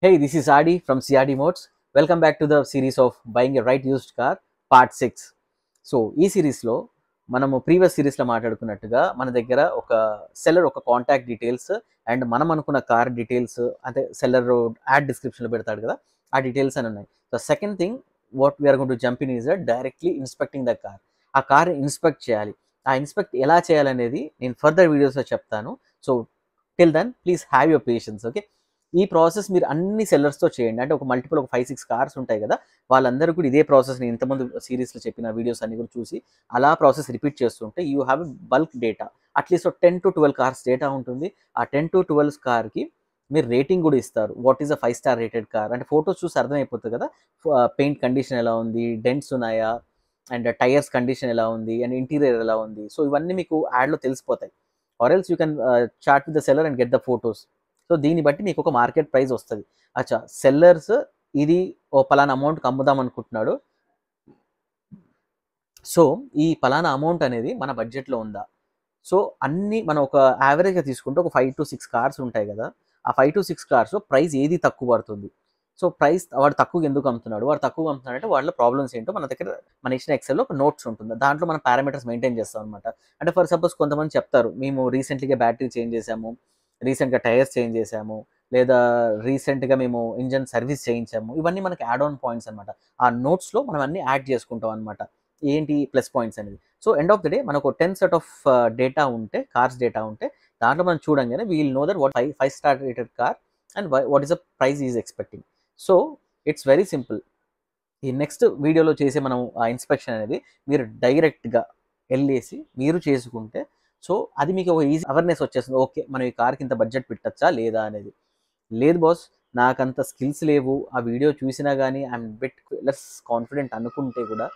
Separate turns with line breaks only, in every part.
Hey, this is Adi from CRD Modes. Welcome back to the series of Buying a Right Used Car Part 6. So ఈ సిరీస్లో మనము previous సిరీస్లో మాట్లాడుకున్నట్టుగా మన దగ్గర ఒక సెల్లర్ ఒక కాంటాక్ట్ డీటెయిల్స్ అండ్ మనం అనుకున్న కార్ డీటెయిల్స్ అంటే సెల్లర్ యాడ్ డిస్క్రిప్షన్లో పెడతాడు కదా ఆ డీటెయిల్స్ అని ఉన్నాయి. So second thing what we are going to jump in is directly inspecting the car. ఆ కార్ ఇన్స్పెక్ట్ చేయాలి. ఆ ఇన్స్పెక్ట్ ఎలా చేయాలనేది నేను ఫర్దర్ వీడియోస్లో చెప్తాను. So till then please have your patience. Okay, ఈ ప్రాసెస్ మీరు అన్ని సెల్లర్స్తో చేయండి. అంటే ఒక మల్టిపుల్ ఒక 5-6 కార్స్ ఉంటాయి కదా, వాళ్ళందరూ కూడా ఇదే ప్రాసెస్ నేను ఇంతకుముందు సిరీస్లో చెప్పిన వీడియోస్ అన్ని కూడా చూసి అలా ప్రాసెస్ రిపీట్ చేస్తుంటే you have bulk data. At least 10 to 12 cars data ఉంటుంది. ఆ 10 to 12 కార్కి మీరు రేటింగ్ కూడా ఇస్తారు. What is a 5 star rated car అంటే ఫోటోస్ చూసి అర్థమైపోతుంది కదా, పెయింట్ కండిషన్ ఎలా ఉంది, డెంట్స్ ఉన్నాయా, అండ్ టైర్స్ కండిషన్ ఎలా ఉంది, అండ్ ఇంటీరియర్ ఎలా ఉంది. సో ఇవన్నీ మీకు యాడ్లో తెలిసిపోతాయి. Or else you can chat with the seller and get the photos. So దీన్ని బట్టి మీకు ఒక మార్కెట్ ప్రైస్ వస్తుంది. అచ్చా, సెల్లర్స్ ఇది ఓ పలానా అమౌంట్కి అమ్ముదాం అనుకుంటున్నాడు. సో ఈ పలానా అమౌంట్ అనేది మన బడ్జెట్లో ఉందా? సో అన్ని మనం ఒక యావరేజ్గా తీసుకుంటే ఒక 5-6 కార్స్ ఉంటాయి కదా, ఆ 5-6 కార్స్ ప్రైస్ ఏది తక్కువ పడుతుంది. సో ప్రైస్ వాడు తక్కువ ఎందుకు అమ్ముతున్నాడు, వాడు తక్కువ అమ్ముతున్నాడు అంటే వాళ్ళ ప్రాబ్లమ్స్ ఏంటో మన దగ్గర మన ఇచ్చిన ఎక్సెల్లో ఒక నోట్స్ ఉంటుంది. దాంట్లో మనం పారామీటర్స్ మెయింటైన్ చేస్తాం అనమాట. అంటే ఫర్ సపోజ్ కొంతమంది చెప్తారు, మేము రీసెంట్గా బ్యాటరీ చేంజ్ చేసాము, రీసెంట్గా టైర్స్ చేంజ్ చేసాము, లేదా రీసెంట్గా మేము ఇంజన్ సర్వీస్ చేయించాము. ఇవన్నీ మనకి యాడ్ ఆన్ పాయింట్స్ అనమాట. ఆ నోట్స్లో మనం అన్ని యాడ్ చేసుకుంటాం అనమాట. ఏంటి ప్లస్ పాయింట్స్ అనేది. So end of the day మనకు 10 సెట్ ఆఫ్ డేటా ఉంటే, కార్స్ డేటా ఉంటే, దాంట్లో మనం చూడంగానే we will know that what 5 star rated car and what is the price is expecting. So it's very simple. ఈ next వీడియోలో చేసే మనం ఆ ఇన్స్పెక్షన్ అనేది మీరు డైరెక్ట్గా వెళ్ళేసి మీరు చేసుకుంటే, సో అది మీకు ఒక ఈజీ అవేర్నెస్ వచ్చేస్తుంది. ఓకే, మనం ఈ కార్కి ఇంత బడ్జెట్ పెట్టచ్చా లేదా అనేది. లేదు బాస్, నాకంత స్కిల్స్ లేవు, ఆ వీడియో చూసినా కానీ ఐఎమ్ బిట్ లెస్ కాన్ఫిడెంట్ అనుకుంటే కూడా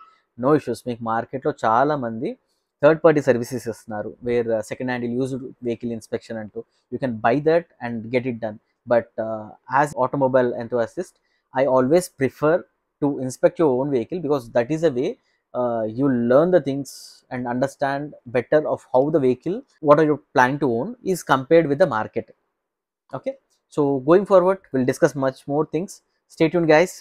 నో ఇష్యూస్. మీకు మార్కెట్లో చాలామంది థర్డ్ పార్టీ సర్వీసెస్ ఇస్తున్నారు, where second hand used vehicle inspection అంటూ. You can buy that and get it done. But as automobile enthusiast I always prefer to inspect your own vehicle, because that is a way you learn the things and understand better of how the vehicle, what are you planning to own, is compared with the market. Okay, so going forward we'll discuss much more things. Stay tuned guys.